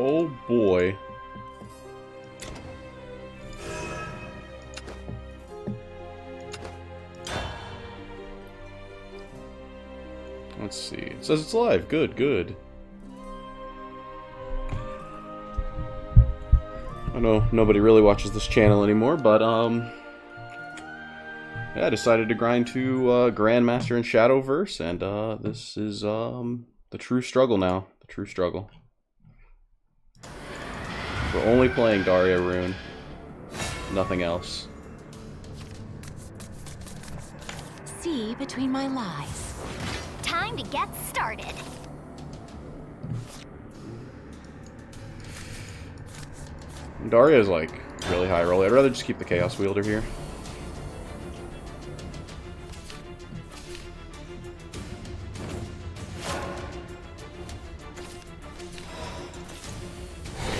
Oh boy. Let's see. It says it's live. Good, good. I know nobody really watches this channel anymore, but yeah, I decided to grind to Grandmaster in Shadowverse, and this is the true struggle now. The true struggle. We're only playing Daria Rune. Nothing else. See between my lies. Time to get started. Daria is like really high roll. I'd rather just keep the Chaos Wielder here.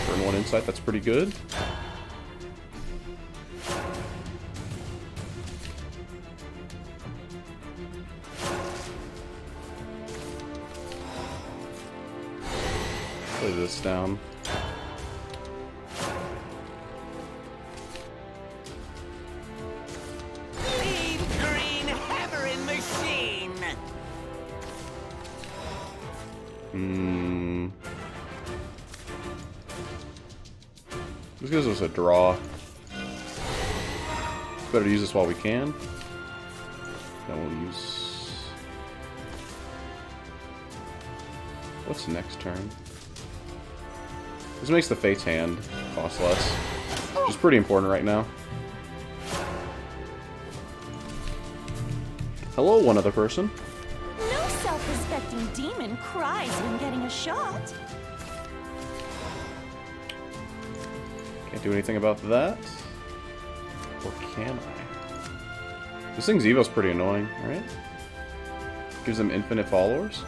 Burn 1 insight, that's pretty good. Play this down. This gives us a draw. Better to use this while we can. Then we'll use... What's next turn? This makes the Fate's Hand cost less, which is pretty important right now. Hello, one other person. No self-respecting demon cries when getting a shot. Can't do anything about that. Or can I? This thing's Evo's pretty annoying, right? Gives them infinite followers.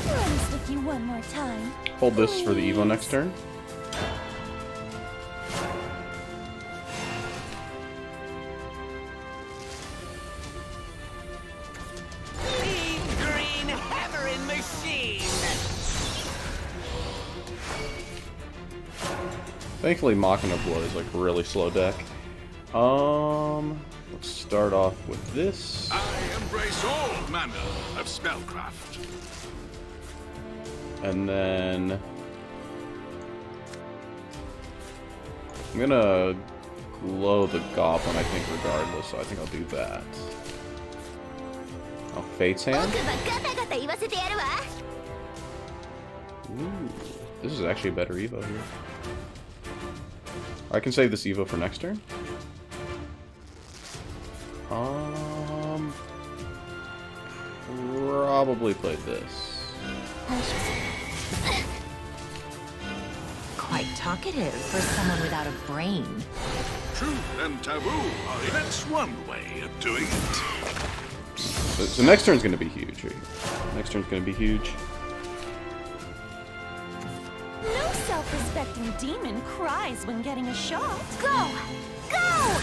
Let me stick you one more time. Hold this for the Evo next turn. Thankfully, Machina Blood is like a really slow deck. Let's start off with this. I embrace all manner of spellcraft. And then I'm gonna glow the Goblin, I think, regardless, so I think I'll do that. Oh, Fate's Hand? Ooh, this is actually a better Evo here. I can save this Evo for next turn. Probably play this. Quite talkative for someone without a brain. Truth and taboo are that's one way of doing it. So next turn's gonna be huge. Next turn's gonna be huge. No self-respecting demon cries when getting a shot. Go! Go!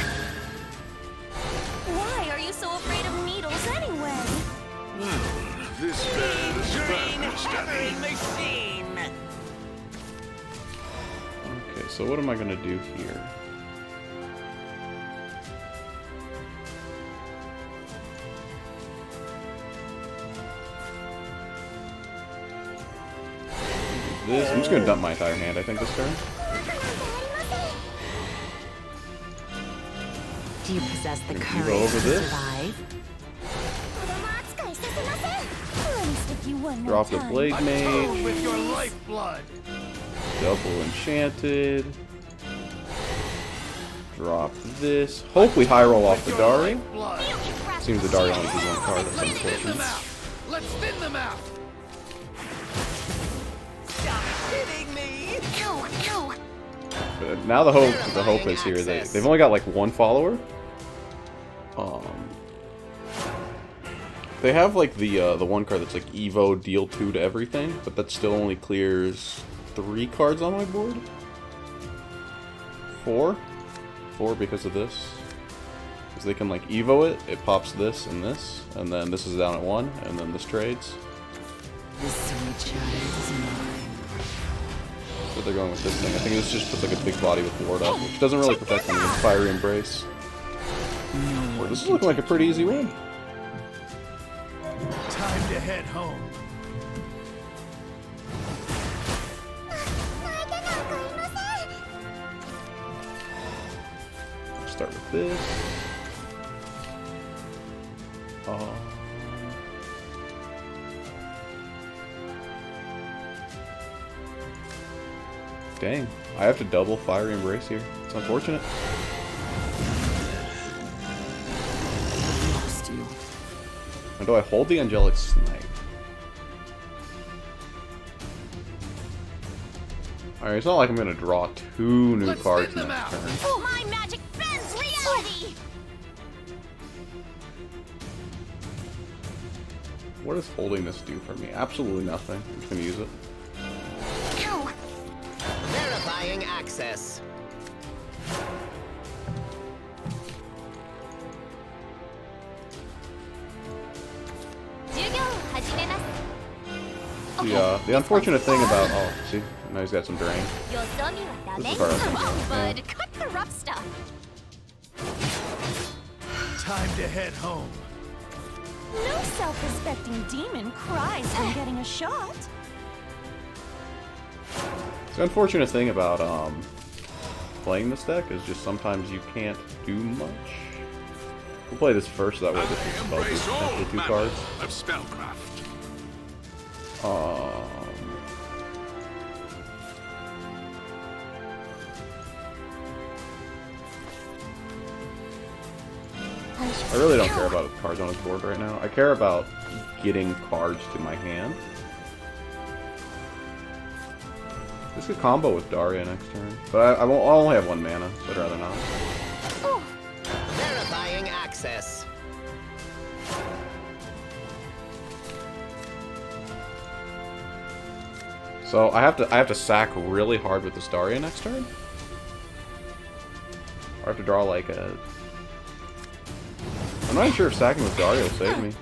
Why are you so afraid of needles anyway? Well, this bears further study. Machine! Okay, so what am I gonna do here? This. I'm just gonna dump my entire hand, I think, this turn. Do you possess the Gonna courage go over to this. survive? Drop the Blade Mage. With your lifeblood. Double Enchanted. Drop this. Hope we high roll off the Dari. Seems the Dari only has one card, that's unfortunate. Let's thin them out. Stop hitting me. But now the hope is here. They've only got like one follower. They have like the one card that's like Evo deal 2 to everything, but that still only clears 3 cards on my board. 4 because of this. Because they can like Evo it, it pops this, and then this is down at 1, and then this trades. The sweet child is mine. So they're going with this thing. I think this just puts like a big body with ward up, which doesn't really protect them against Fiery Embrace. Well, this is looking like a pretty easy win. Time to head home. Start with this. Dang, I have to double Fiery Embrace here. It's unfortunate. Lost you. And do I hold the Angelic Snipe? Alright, it's not like I'm gonna draw 2 new cards thin them next out. turn. Oh, my magic bends reality! What does holding this do for me? Absolutely nothing. I'm just gonna use it. Ow! Verifying access. The unfortunate thing about see, now he's got some drain. This is hard. Oh, bud, cut the rough stuff. Time to head home. No self-respecting demon cries when getting a shot. The unfortunate thing about playing this deck is just sometimes you can't do much. We'll play this first, so that way this is spell boost potentially 2 cards. Of spellcraft. I really don't care about cards on his board right now. I care about getting cards to my hand. This could combo with Daria next turn, but I'll only have 1 mana, so I'd rather not. Verifying access. So I have to sack really hard with this Daria next turn. Or I have to draw like a. I'm not even sure if sacking with Daria will save me.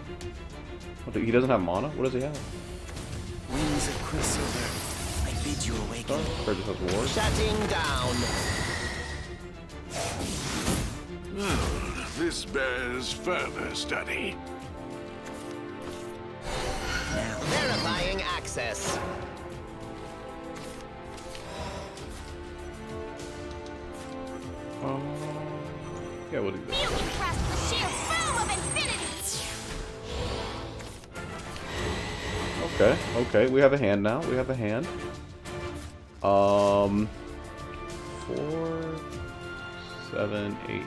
What, he doesn't have mana? What does he have? Wings of Quicksilver, I bid you awaken. Or just has ward? Shutting down. Well, this bears further study. Now, Verifying access. Yeah, we'll do this. You can grasp the sheer boom of infinity! Okay, we have a hand now. We have a hand. 4, 7, 8, 9, 10.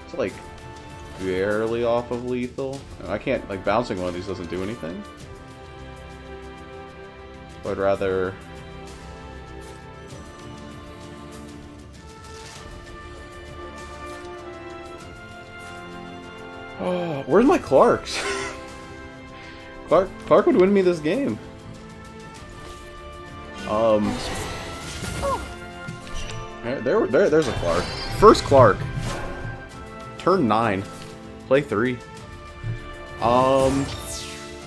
It's like barely off of lethal. I can't, like, bouncing one of these doesn't do anything. So I'd rather. Oh, where's my Clarks? Clark would win me this game. There's a Clark. First Clark. Turn 9. Play 3.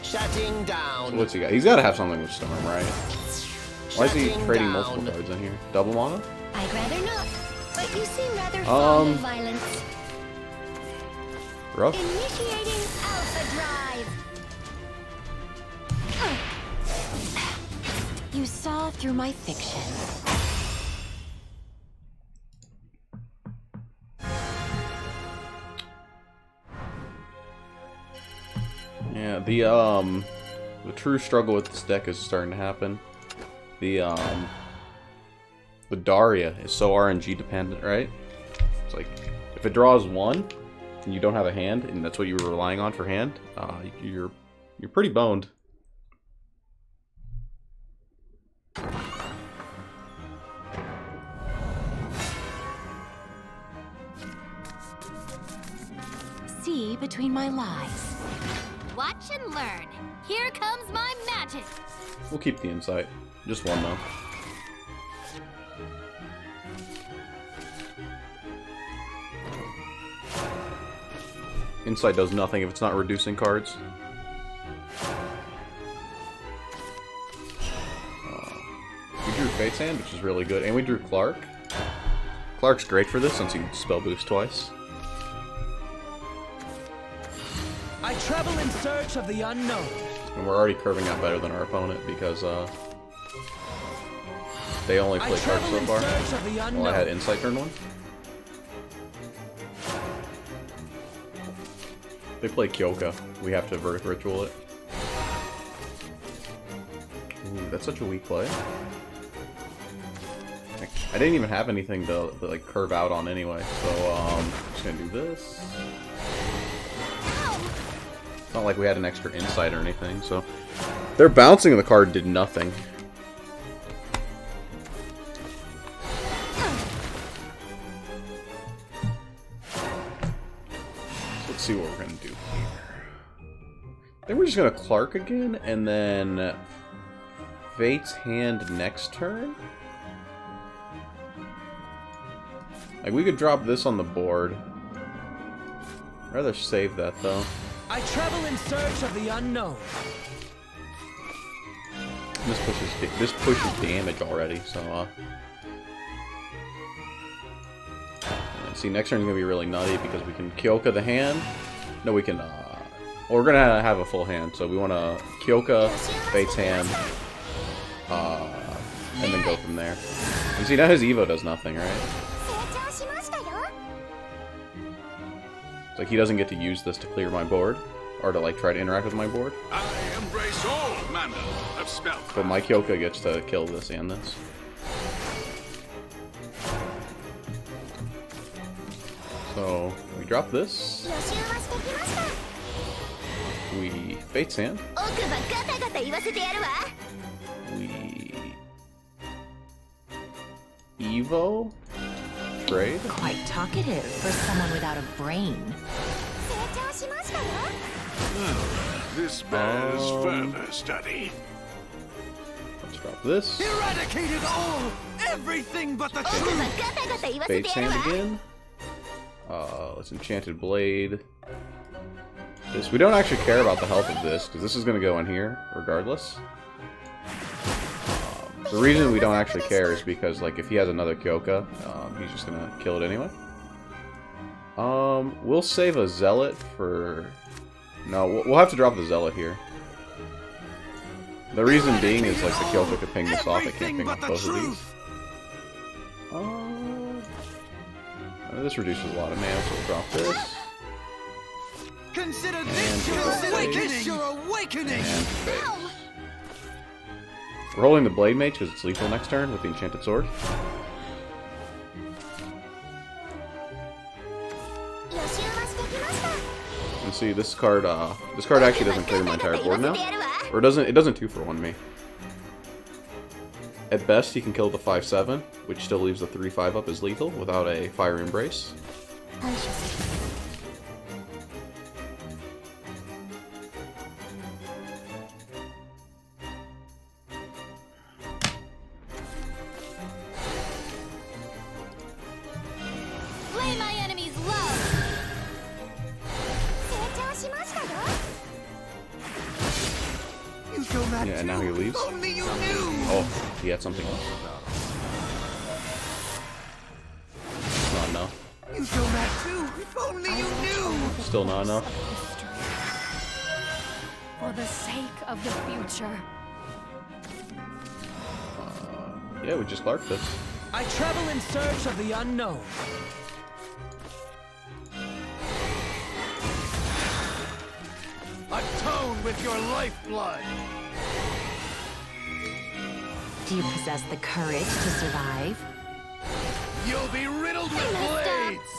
Shutting down. What's he got? He's got to have something with Storm, right? Why is he Shutting trading down. multiple cards in here? Double mana? I'd rather not, but you seem rather fond of violence. Rough. Initiating Alpha Drive! you saw through my fiction. Yeah, the true struggle with this deck is starting to happen. The Daria is so RNG dependent, right? It's like if it draws 1 and you don't have a hand, and that's what you were relying on for hand, you're pretty boned. See between my lies. Watch and learn. Here comes my magic. We'll keep the insight. Just 1 though. Insight does nothing if it's not reducing cards. We drew Fate's Hand, which is really good, and we drew Clark. Clark's great for this since he spell boosts twice. I travel in search of the unknown. And we're already curving out better than our opponent because they only play cards so far. Well, I had Insight turn 1. They play Kyoka. We have to Verdict Ritual it. Ooh, that's such a weak play. I didn't even have anything to like curve out on anyway, so I'm just gonna do this. It's not like we had an extra insight or anything, so their bouncing of the card did nothing. Let's see what we're gonna do here. I think we're just gonna Clark again, and then Fate's Hand next turn. Like, we could drop this on the board. I'd rather save that, though. I travel in search of the unknown. This pushes damage already, so, and see, next turn is gonna be really nutty because we can Kyoka the hand. No, we can, well, we're gonna have a full hand, so we wanna Kyoka, Fate's Hand, and then go from there. You see, now his Evo does nothing, right? It's like he doesn't get to use this to clear my board, or to like try to interact with my board. I embrace all manner of spellcraft. But my Kyoka gets to kill this and this. So we drop this. We Fate's Hand. We Evo. Grade. Quite talkative for someone without a brain. This bears further study. Let's drop this. Eradicated all! Everything but the truth! Fate's Hand again. Let's Enchanted Blade. This, we don't actually care about the health of this, because this is going to go in here, regardless. The reason we don't actually care is because, like, if he has another Kyoka, he's just going to kill it anyway. We'll save a Zealot for... No, we'll have to drop the Zealot here. The reason being is, like, the Kyoka could ping this off, it can't ping off both of these. This reduces a lot of mana, so we'll drop this. Consider this your awakening! And Fate. We're holding the Blade Mage because it's lethal next turn with the Enchanted Sword. And see, this card actually doesn't clear my entire board now. Or it doesn't 2-for-1 me. At best, he can kill the 5/7, which still leaves the 3/5 up as lethal without a Fire Embrace. Lay my enemies low. You go mad Yeah, and now he leaves. Only you knew! Oh, he had something else. Not enough. You go mad too! If only you knew! Still not enough. For the sake of the future. Yeah, we just Clarked this. I travel in search of the unknown. Atone with your lifeblood! Do you possess the courage to survive? You'll be riddled with blades!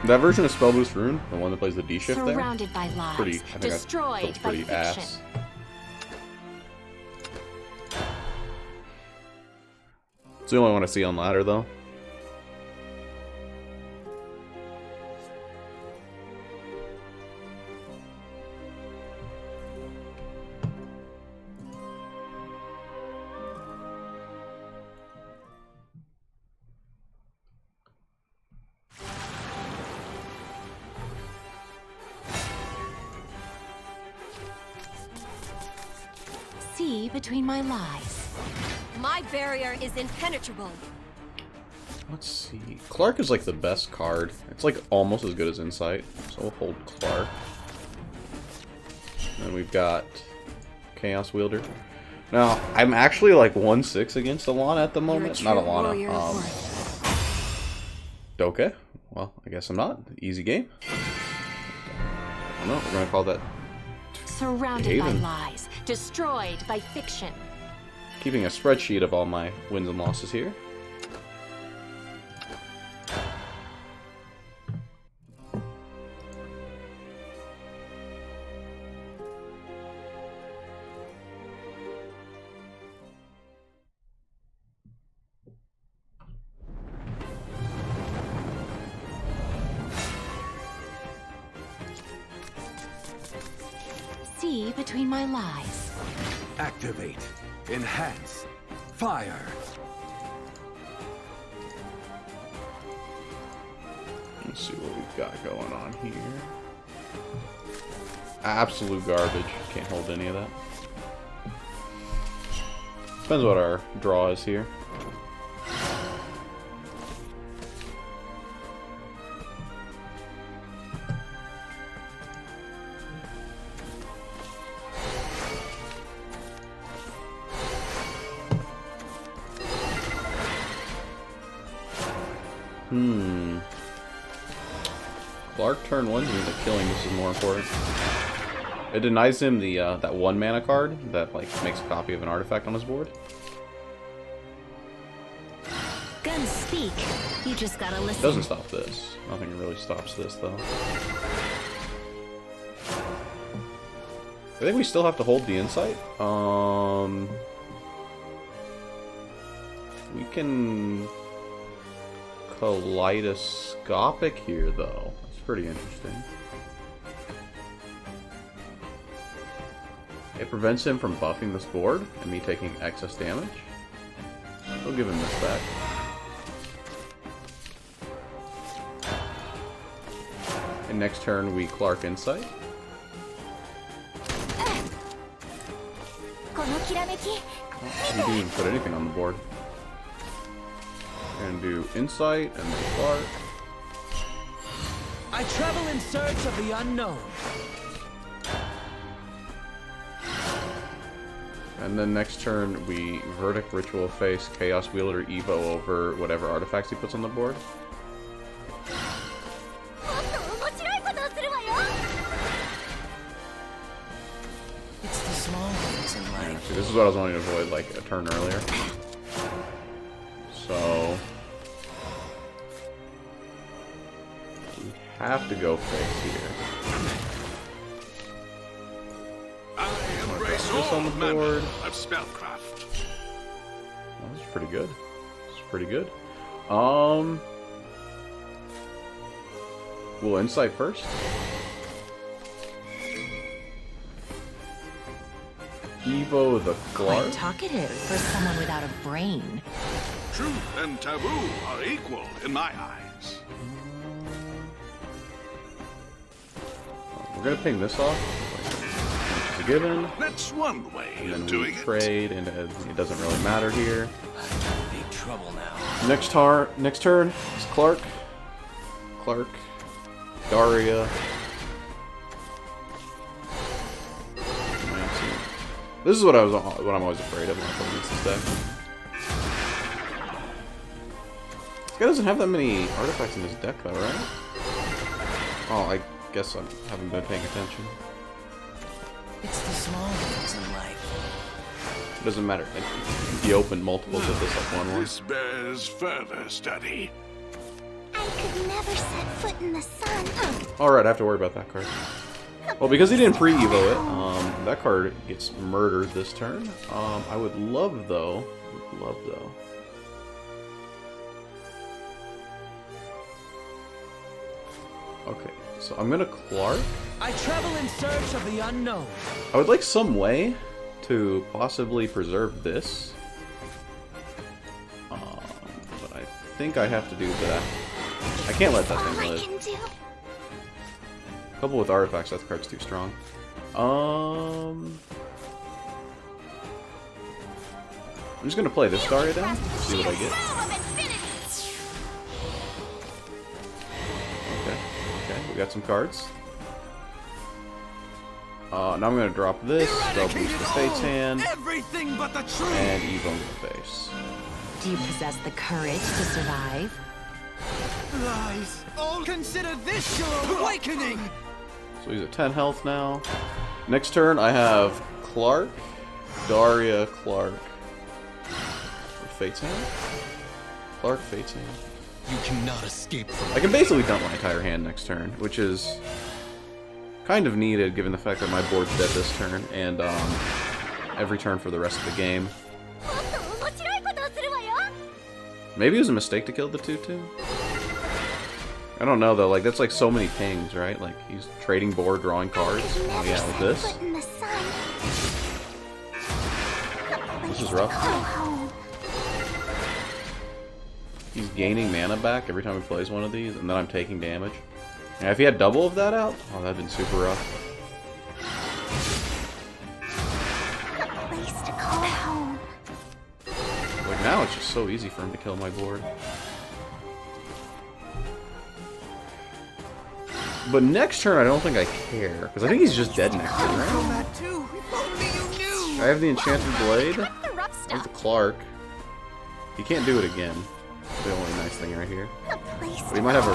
That version of Spell Boost Rune, the one that plays the D shift there, Surrounded by lies, pretty, I think destroyed that's by pretty fiction. ass. It's the only one I see on ladder though. See between my lies. My barrier is impenetrable. Let's see. Clark is like the best card. It's like almost as good as Insight. So we'll hold Clark. And then we've got Chaos Wielder. Now, I'm actually like 1-6 against Alana at the moment. Not Alana. Okay. Well, I guess I'm not. Easy game. I don't know. We're going to call that Surrounded by lies, destroyed by fiction. keeping a spreadsheet of all my wins and losses here. See between my lies. Activate. Enhance. Fire. Let's see what we've got going on here. Absolute garbage. Can't hold any of that. Depends what our draw is here. Clark turn 1 means that killing this is more important. It denies him the that 1 mana card that like makes a copy of an artifact on his board. Guns speak. You just gotta listen. It doesn't stop this. Nothing really stops this though. I think we still have to hold the insight. We can kaleidoscopic here though. That's pretty interesting. It prevents him from buffing this board and me taking excess damage. We'll give him this back. And next turn we Clark Insight. He didn't even put anything on the board. We're gonna do Insight and then Clark. I travel in search of the unknown. And then next turn we Verdict Ritual Face Chaos Wielder Evo over whatever artifacts he puts on the board. It's the small things in life. See, this is what I was wanting to avoid like a turn earlier. So we have to go face here. I embrace This all on the manner board. of spellcraft. Well, that's pretty good. It's pretty good. We'll Insight first. Evo the Clark. Quite talkative for someone without a brain. Truth and taboo are equal in my eyes. We're gonna ping this off. It's a given. That's one way And of then we doing it. trade, and it doesn't really matter here. Big trouble now. Next turn is Clark. Clark. Daria. This is what I'm always afraid of when I play against this deck. This guy doesn't have that many artifacts in his deck though, right? Oh, I guess I haven't been paying attention. It's the small things in life. It doesn't matter. He opened multiples of this like 1/1. This bears further study. I could never set foot in the sun. Alright, I have to worry about that card. Well, because he didn't pre-evo it, that card gets murdered this turn. I would love though. Okay, so I'm gonna Clark. I travel in search of the unknown. I would like some way to possibly preserve this. But I think I have to do that. I can't let that thing live. Couple with artifacts, that card's too strong. I'm just gonna play this Daria down, see what I get. Okay, we got some cards. Now I'm gonna drop this, spell boost the Fate's Hand, Everything but the truth. and Evo in the face. Do you possess the courage to survive? Lies. All consider this your awakening. So he's at 10 health now. Next turn I have Clark, Daria, Clark. Fate's Hand? Clark, Fate's Hand. You cannot escape from I can basically dump my entire hand next turn, which is kind of needed given the fact that my board's dead this turn, and every turn for the rest of the game. Maybe it was a mistake to kill the 2/2? I don't know though, like that's like so many pings, right? Like he's trading board, drawing cards. Oh yeah, with this. This is rough. He's gaining mana back every time he plays one of these, and then I'm taking damage. And if he had double of that out, oh, that'd been super rough. Like now, it's just so easy for him to kill my board. But next turn, I don't think I care, because I think he's just dead next turn, right? I have the Enchanted Blade. I have the Clark. He can't do it again. The only nice thing right here. But he might have a...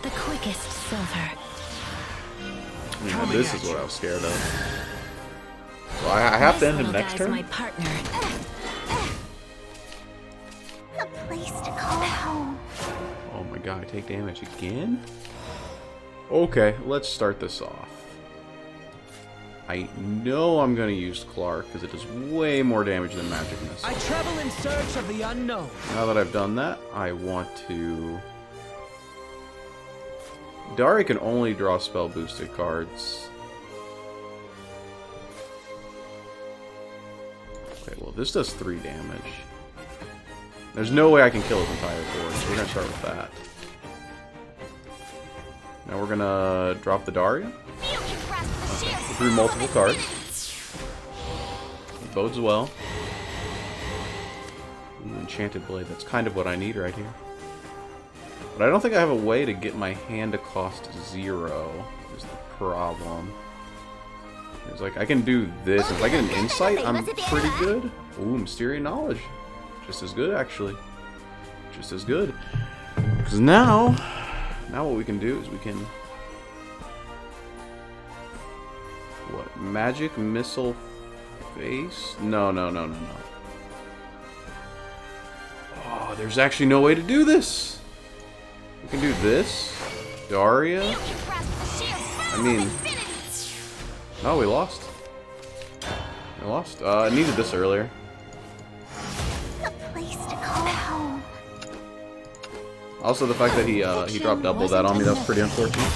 The quickest silver. Yeah, this is what I was scared of. So I have to end him next turn? My partner. A place to call home. Oh my god, I take damage again? Okay, let's start this off. I know I'm gonna use Clark because it does way more damage than Magic Missile. I travel in search of the unknown. Now that I've done that, I want to... Daria can only draw spell boosted cards. Okay, well this does 3 damage. There's no way I can kill his entire board, so we're gonna start with that. Now we're gonna drop the Daria. Through multiple cards. It bodes well. Ooh, Enchanted Blade. That's kind of what I need right here. But I don't think I have a way to get my hand to cost 0. Is the problem. It's like I can do this. If I get an insight, I'm pretty good. Ooh, Mysterious Knowledge. Just as good, actually. Just as good. Because now what we can do is we can... What? Magic Missile face? No. Oh, there's actually no way to do this. We can do this. Daria. I mean... Oh, we lost. We lost. I needed this earlier. A place to call home. Also, the fact that he dropped double that on me, that was pretty unfortunate.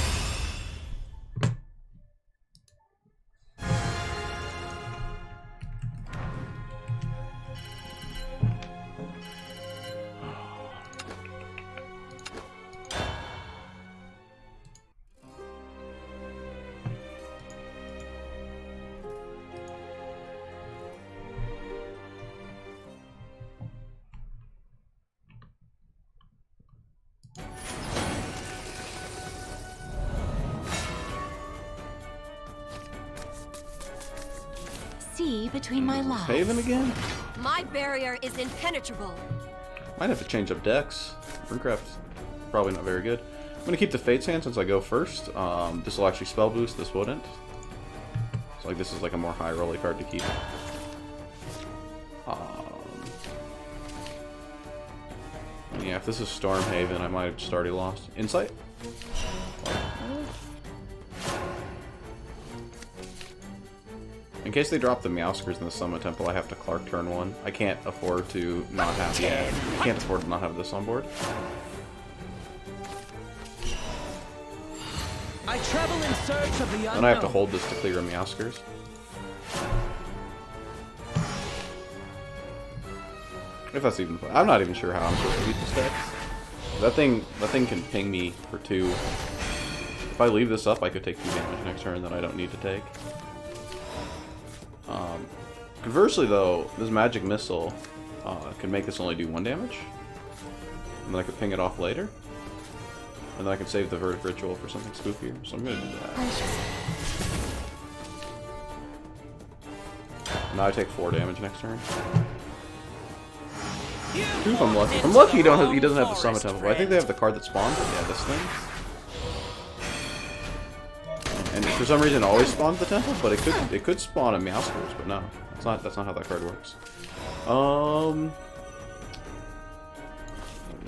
See between my lines. Haven again? My barrier is impenetrable. Might have to change up decks. Runecraft's probably not very good. I'm gonna keep the Fate's Hand since I go first. This will actually spell boost, this wouldn't. So like this is like a more high rolly card to keep. Yeah, if this is Stormhaven, I might have just already lost. Insight? In case they drop the Meowskers in the Summit Temple, I have to Clark turn 1. I can't afford to not have... Yeah, I can't afford to not have this on board. I travel in search of the unknown. Then I have to hold this to clear Meowskers. If that's even... I'm not even sure how I'm supposed to beat this deck. That thing can ping me for 2. If I leave this up, I could take 2 damage next turn that I don't need to take. Conversely, though, this magic missile can make this only do 1 damage. And then I could ping it off later. And then I can save the Verdict Ritual for something spookier. So I'm going to do that. Now I take 4 damage next turn. 2 if I'm lucky. If I'm lucky, he doesn't have the Summit Temple. But I think they have the card that spawns. Yeah, this thing. And for some reason, it always spawns the temple, but it could spawn a Meowscles, but no, that's not how that card works. We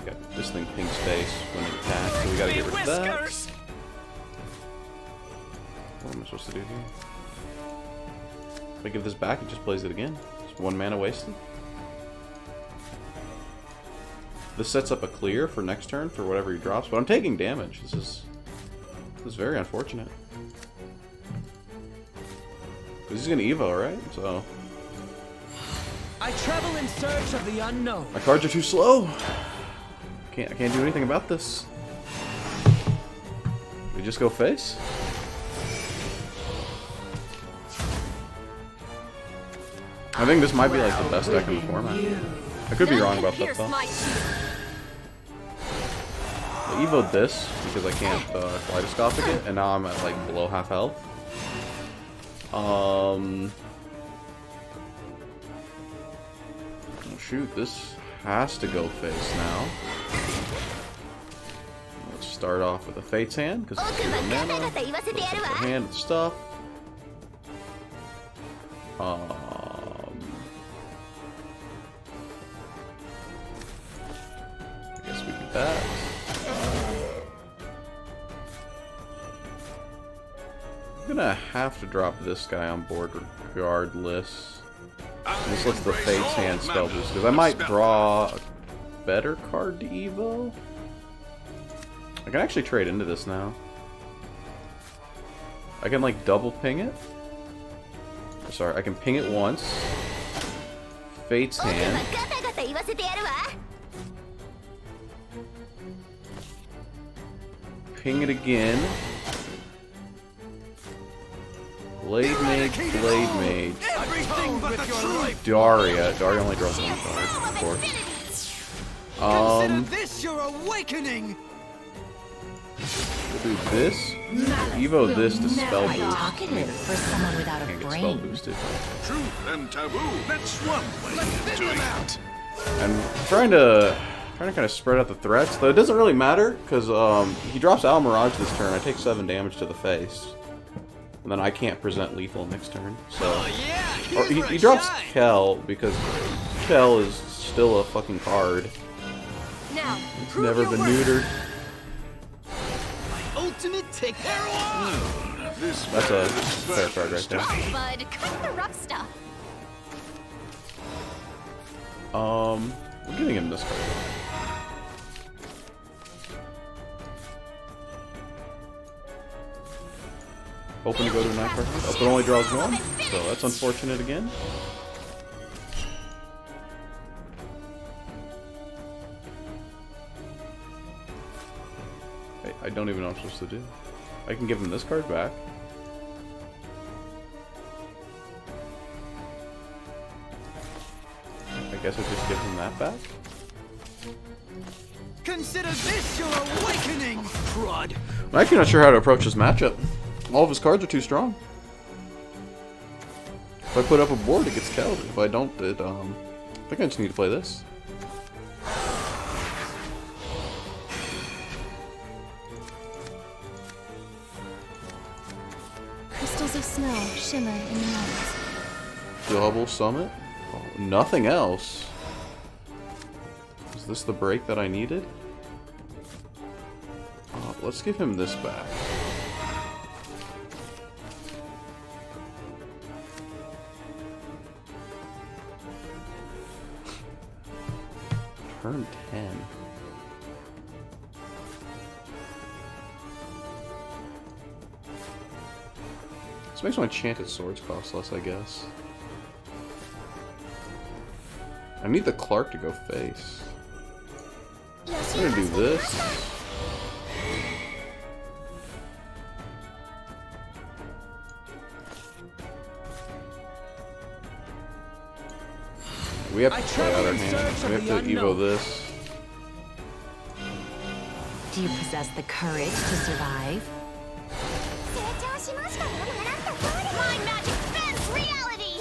got this thing pings face when it attacks, so we gotta get rid of that. What am I supposed to do here? If I give this back, it just plays it again. Just 1 mana wasted. This sets up a clear for next turn for whatever he drops, but I'm taking damage. This is very unfortunate. He's gonna Evo, right? So I travel in search of the unknown. my cards are too slow. I can't do anything about this. We just go face. I think this might be like the best deck in the format. I could be wrong about that though. I evoed this because I can't Kaleidoscopic it, and now I'm at like below half health. Oh shoot, this has to go face now. Let's start off with a Fate's Hand, because it's 0 mana. Let's hand with stuff. I guess we do that. I'm gonna have to drop this guy on board regardless. This lets the Fate's Hand spell boost, because I might draw a better card to Evo. I can actually trade into this now. I can like double ping it. Sorry, I can ping it once. Fate's Hand. Ping it again. Blade Mage, Blade Mage. Daria. Daria only draws 1 card, of course. Consider this your awakening. We'll do this. Evo this to spell boost. Talkative for someone without a Can't get spell brain. boosted. Truth and taboo. That's one way of doing it. I'm trying to kind of spread out the threats, though it doesn't really matter because he drops Al Mirage this turn. I take 7 damage to the face, and then I can't present lethal next turn. So or he drops Kel because Kel is still a fucking card. Now, It's never been neutered. Ultimate tick. That's a fair card right there. Bud, cut the rough stuff. We're giving him this card. Hoping to go to a 9 card. Oh, but only draws 1, so that's unfortunate again. I don't even know what I'm supposed to do. I can give him this card back. I guess I just give him that back. Consider this your awakening. Crud. I'm actually not sure how to approach this matchup. All of his cards are too strong. If I put up a board, it gets killed. If I don't, I think I just need to play this. Crystals of snow shimmer in the night. Double summit? Oh, nothing else. Is this the break that I needed? Let's give him this back. Turn 10. This makes my Enchanted Swords cost less, I guess. I need the Clark to go face. I'm gonna do this. we have I to play out travel our in hand. search We of have the to Evo unknown. this. Do you possess the courage to survive? My magic bends reality!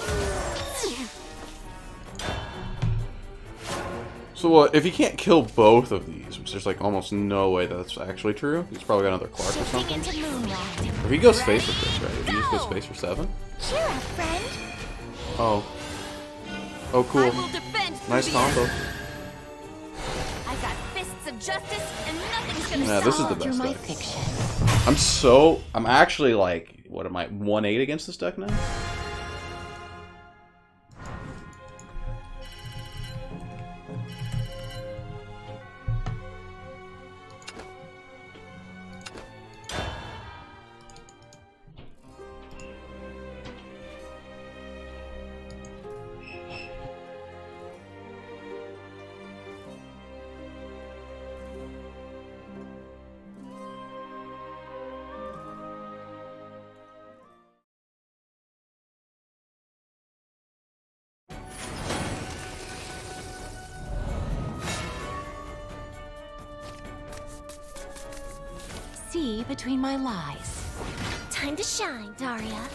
So what, if he can't kill both of these, which there's like almost no way that's actually true, he's probably got another Clark or Shifting something. into moonlight. Or he goes face with this, right? If he just goes face for 7? Cheer up, friend. Oh. Oh, I cool. will defend through Nice the combo. end. I got fists of justice, and nothing's gonna Yeah, stop this is the Through best my deck. fiction. I'm actually like, what am I, 1-8 against this deck now? See between my lies. Time to shine, Daria.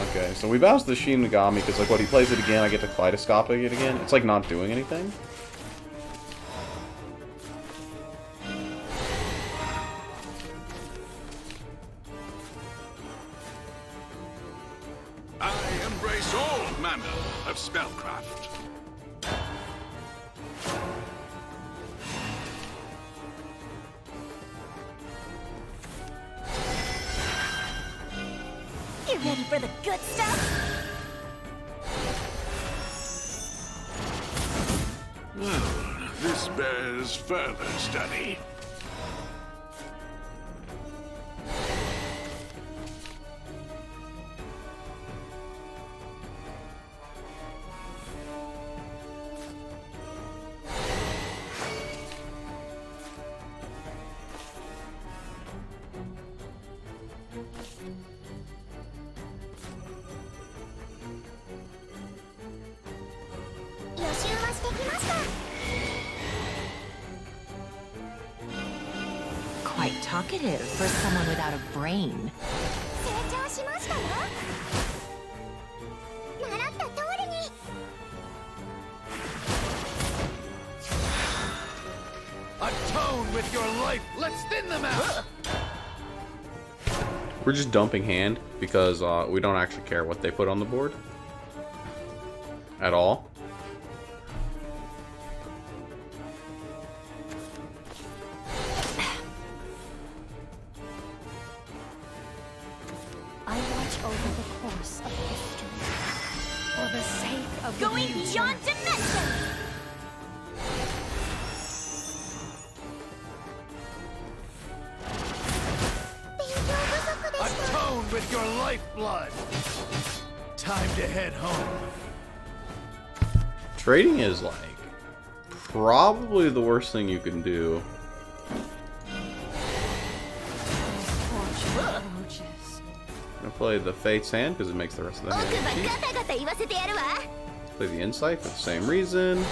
Okay, so we bounce the Shin Megami because, like, what, he plays it again, I get to Kaleidoscopic it again? It's like not doing anything? I embrace all manner of spellcraft. You ready for the good stuff? Well, this bears further study. Quite talkative for someone without a brain. Atone with your life. Let's thin them out. We're just dumping hand because we don't actually care what they put on the board. At all. I watch over the course of history. For the sake of Going the future. beyond dimensions! Atone with your lifeblood. Time to head home. Trading is, like, probably the worst thing you can do. I'm gonna play the Fate's Hand because it makes the rest of the hand cheap. Play the Insight for the same reason.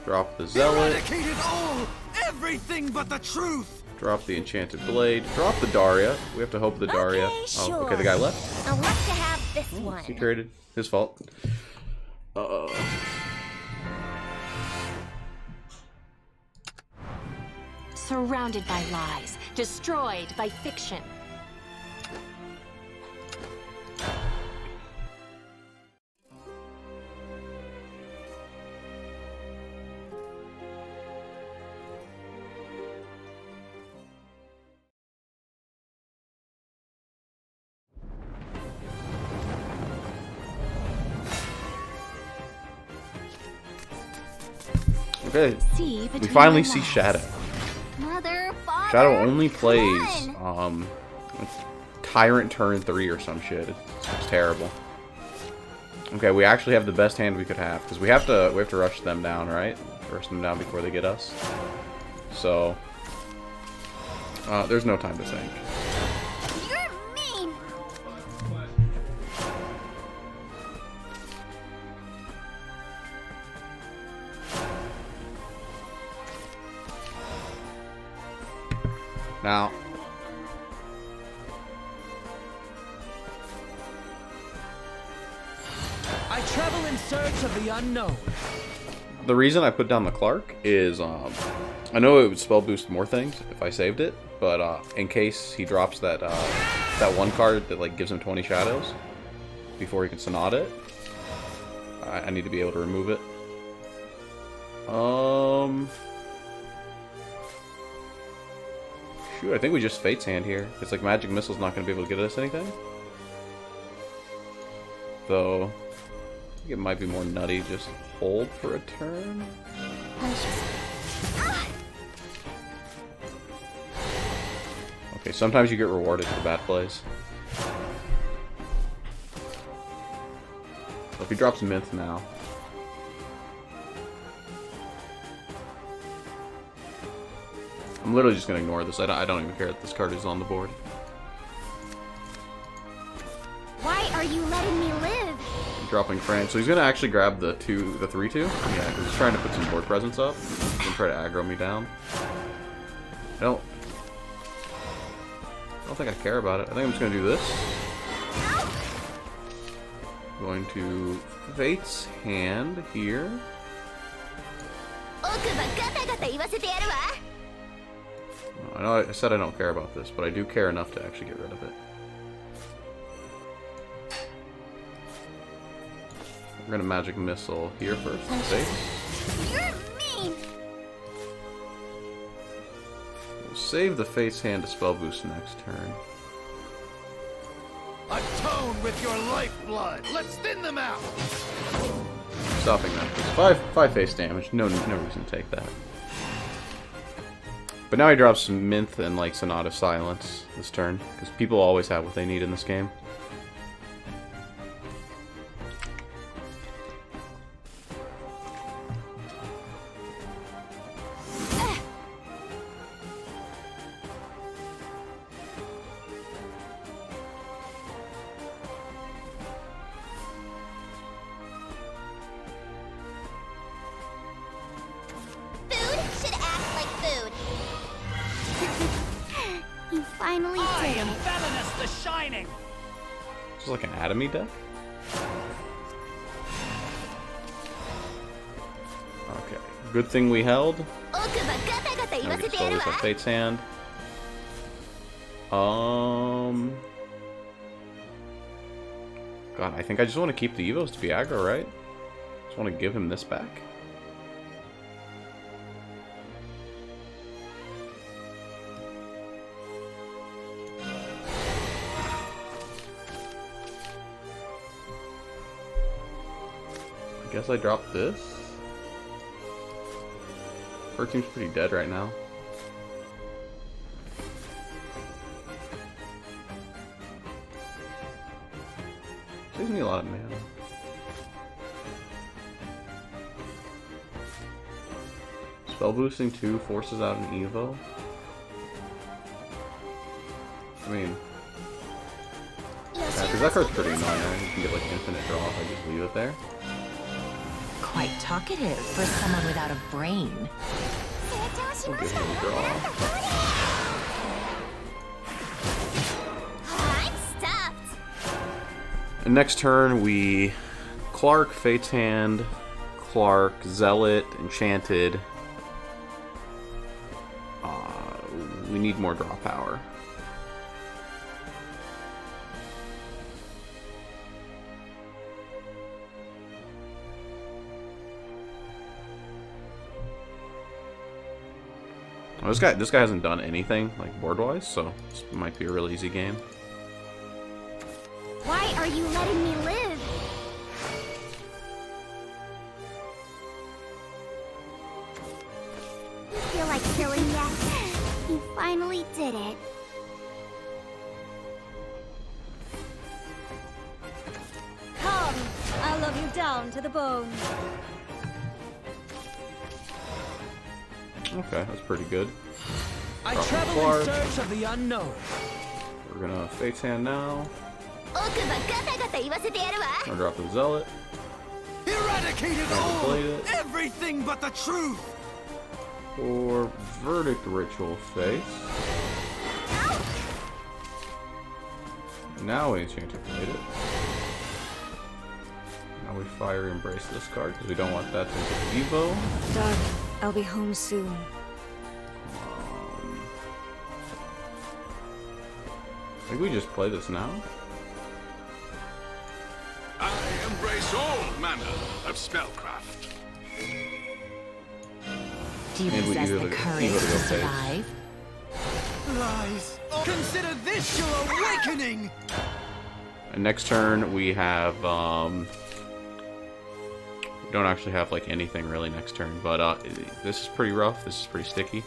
Drop the Zealot. Eradicated all, everything but the truth. Drop the Enchanted Blade. Drop the Daria. We have to hope the Daria. Okay, Oh, okay, the guy left. I'll love to have this one. He traded. His fault. Surrounded by lies, destroyed by fiction. Okay, See we between finally the see lines. Shadow. Mother, father. Shadow only plays Come Tyrant turn 3 or some shit. It's terrible. Okay, we actually have the best hand we could have because we have to rush them down, right? Rush them down before they get us. So there's no time to think. You're mean. Now, I travel in search of the unknown. the reason I put down the Clark is I know it would spell boost more things if I saved it, but in case he drops that that one card that like gives him 20 shadows before he can Sonata it, I need to be able to remove it. Shoot, I think we just Fate's Hand here. It's like Magic Missile's not going to be able to get us anything. Though, I think it might be more nutty just hold for a turn. Okay, sometimes you get rewarded for bad plays. So if he drops Myth now. I'm literally just gonna ignore this. I don't even care that this card is on the board. Why are you letting me live? Dropping France. So he's gonna actually grab the 3/2. Yeah, because he's trying to put some board presence up and try to aggro me down. I don't think I care about it. I think I'm just gonna do this. Going to Fate's Hand here. I know I said I don't care about this, but I do care enough to actually get rid of it. We're gonna Magic Missile here first. Safe. You're mean. We'll save the Fate's Hand to spell boost next turn. Atone with your lifeblood. Let's thin them out. Stopping that. 5 face damage. No reason to take that. But now he drops some Minth and like Sonata Silence this turn, because people always have what they need in this game. Food should act like food. You finally did it. Venomous the Shining. This is like an Atomy deck. Okay, good thing we held. Now we can slowly set Fate's Hand. God, I think I just want to keep the Evos to be aggro, right? Just want to give him this back. I guess I dropped this. Her team's pretty dead right now. Saves me a lot of mana. Spell boosting 2 forces out an Evo. I mean, yeah, because that card's pretty annoying. You can get like infinite draw if I just leave it there. Quite talkative for someone without a brain. We'll give him a draw. I'm stuffed. And next turn we Clark, Fate's Hand, Clark, Zealot, Enchanted. We need more draw power. Well, this guy hasn't done anything like board-wise, so this might be a real easy game. Why are you letting me live? finally did it. Come, I'll love you down to the bone. Okay, that's pretty good. I Drop the travel in Clark. search of the unknown. We're gonna Fate's Hand now. 奥歯ガタガタ言わせてやるわ。 Gonna drop the Zealot. Eradicate it Never all! played it. Everything but the truth! For Verdict Ritual Face. Now we interpolate it. Now we fire Embrace this card because we don't want that to get Evo. Darling, I'll be home soon. I think we just play this now. I embrace all manner of spellcraft. Do you And we possess either the go- courage either to go face. survive? Lies! Consider this your awakening! And next turn we have we don't actually have like anything really next turn, but this is pretty rough. This is pretty sticky.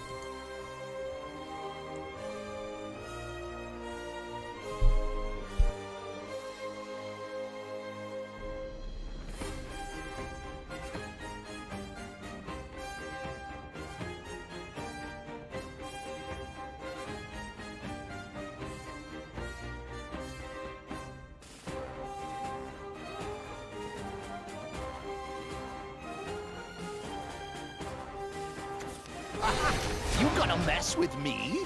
You gonna mess with me?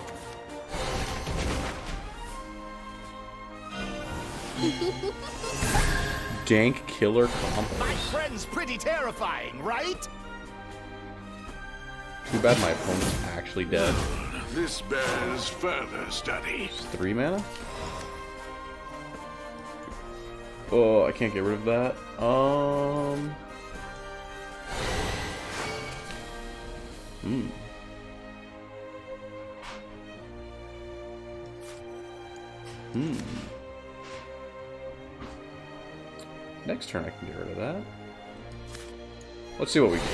Dank Killer combo. My friend's pretty terrifying, right? Too bad my opponent's actually dead. This bears further study. 3 mana? Oh, I can't get rid of that. Next turn I can get rid of that. Let's see what we get.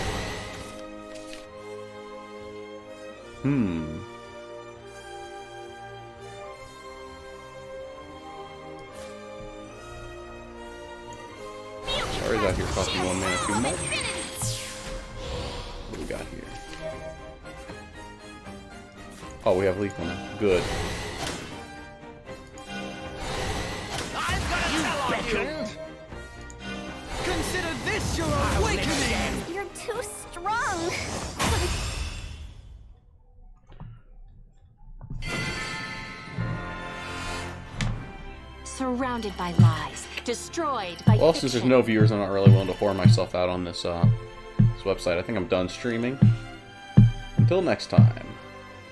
Sorry that here cost me 1 mana too much. What do we got here? Oh, we have Leaf One. Good. I'm gonna tell on you! Consider this your awakening! You're too strong. Surrounded by lies, destroyed by Well, since there's no viewers, I'm not really willing to whore myself out on this, this website. I think I'm done streaming. Until next time.